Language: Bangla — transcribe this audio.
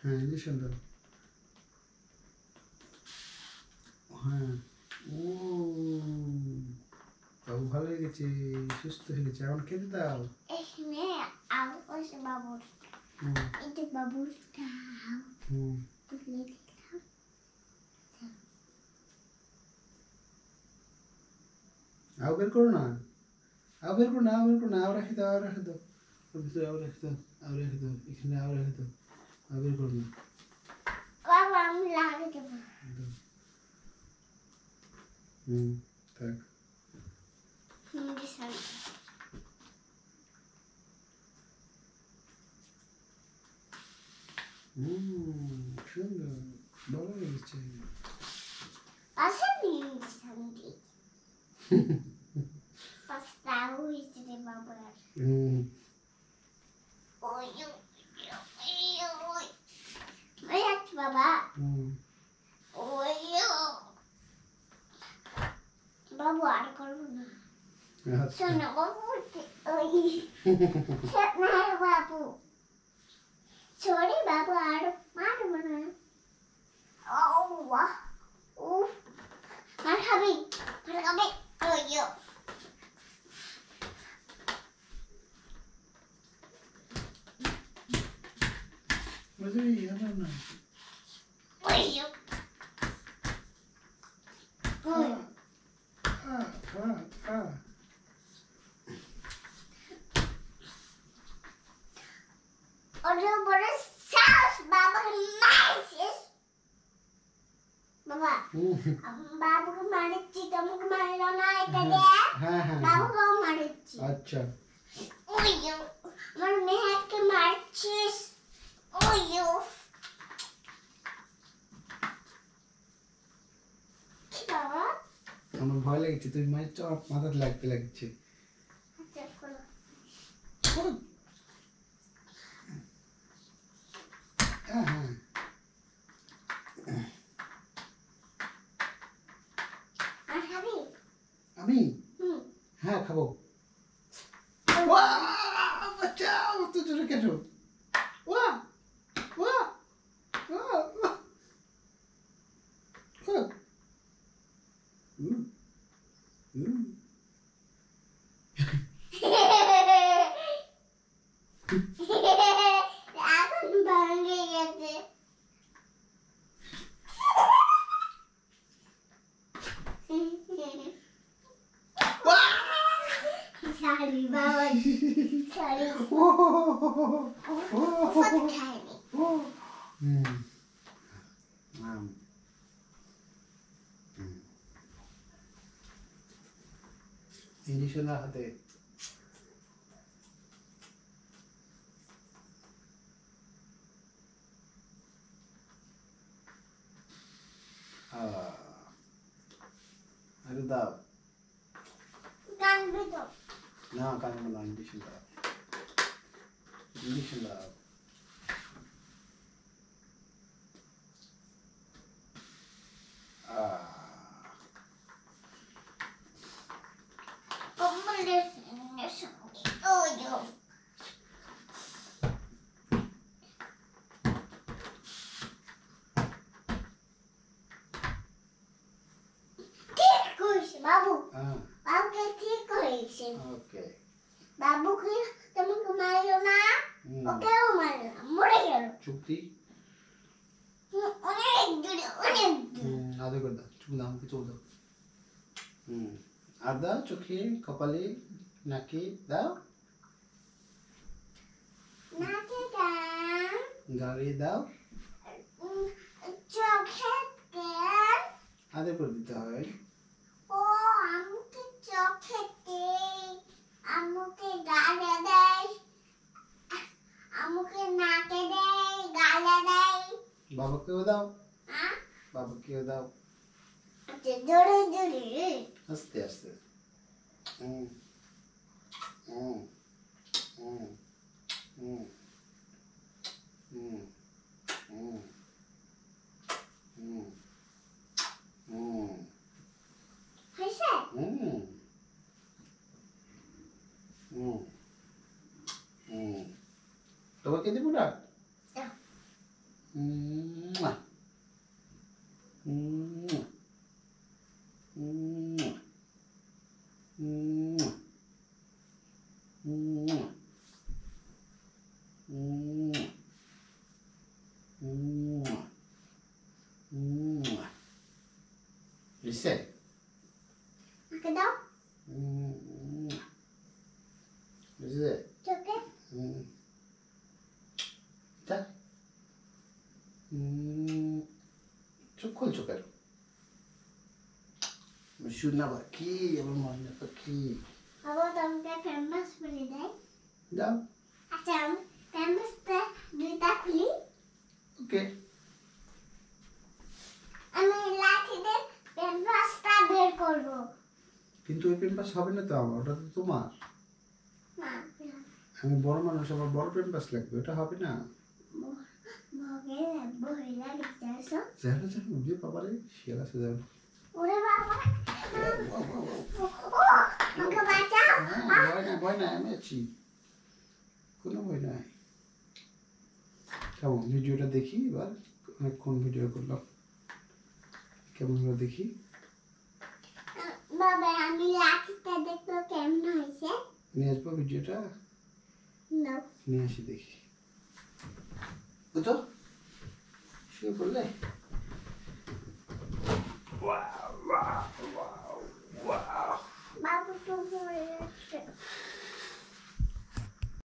হ্যাঁ ইঞ্জেকশন দাও হ্যাঁ ও বাবু ভালো হয়ে গেছে সুস্থ হয়ে গেছে এখন খেতে দাও আও বের করো না আও বের করো না আও রেখে দাও ওর ভিতরে আও রেখে দাও এখানে আও রেখে দাও আও বের করো না থাক সুন্দর ভালো হয়ে গেছে বাবু আর করবো না আচ্ছা শোনো বাবু সরি বাবু আর মারবো না মার খাবি বুঝলি না না বাবুকে মারছি তোমাকে মারলো না এটা বাবুকেও মারছি আচ্ছা আমার মেয়েকে মারছিস আমার ভয় লাগছে তুই মায়ের চপ মাথাতে লাগছে হ্যাঁ আমি হ্যাঁ খাবো বাঁচাও তো জোরে কেন এখন ভাঙে গেছে Sorry, Baba. Sorry. What kind? Injection হাতে আরে দাও কানবে তো না কানবো না ইঞ্জেকশন দাও বাবু বাবুকে ঠিক করেছে ওকে বাবুকে তোমাকে মারলো না ওকেও মারলো না মরে গেল চুক্তি অনেক দূরে আদর করে দাও চুপ দাও আমাকে চোখ দাও আর দাও চোখে কপালে নাকে দাও নাকে দাও গালে দাও চোখে দেন আদর করে দিতে হয় ও আমাকে চোখে দেয় আমাকে গালে দেয় আমাকে নাকে দেয় গালে দেয় বাবাকেও দাও হ্যাঁ বাবাকেও দাও জোরে জোরে আস্তে আস্তে হয়েছে তোমাকে তোকে দিব না দাও। মুয়া। মুয়া। মুয়া। মুয়া। মুয়া। মুয়া। মুয়া। মুয়া। দিছে? আমাকে দাও। মুয়া। দিছে? চোখে তা চোখ খুলছো কেন? শোনা পাখি আমার মনে পাখি আবার তোমাকে ক্যানভাস খুলে দেয়। দাও আচ্ছা আমি ক্যানভাসটা দুইটা খুলি। ওকে আমি লাঠি দিয়ে ক্যানভাসটা বের করব। কিন্তু ওই পেন পাস হবে না তো আমার, ওটা তো তোমার। না আমি বড় মানুষ, আমার বড় পেন পাস লাগবে, ওটা হবে না। মগে বহিলা দেখতে আসো। যারা যারা বুঝে পাবারে শিয়াল আছে যাবে। ওরে বাবা আমাকে বাঁচাও। ভয় নাই, আমি আছি, কোনো ভয় নাই। কেমন ভিডিওটা দেখি এবার, অনেকক্ষণ ভিডিও করলাম, কেমন হলো দেখি। বাবা আমি লাঠিটা দেখতে কেমন হয়েছে। নিয়ে আসবো ভিডিওটা, নাও নিয়ে আসি দেখি। বুঝো শুয়ে পড়লে। বাবু তো পড়ে যাচ্ছে।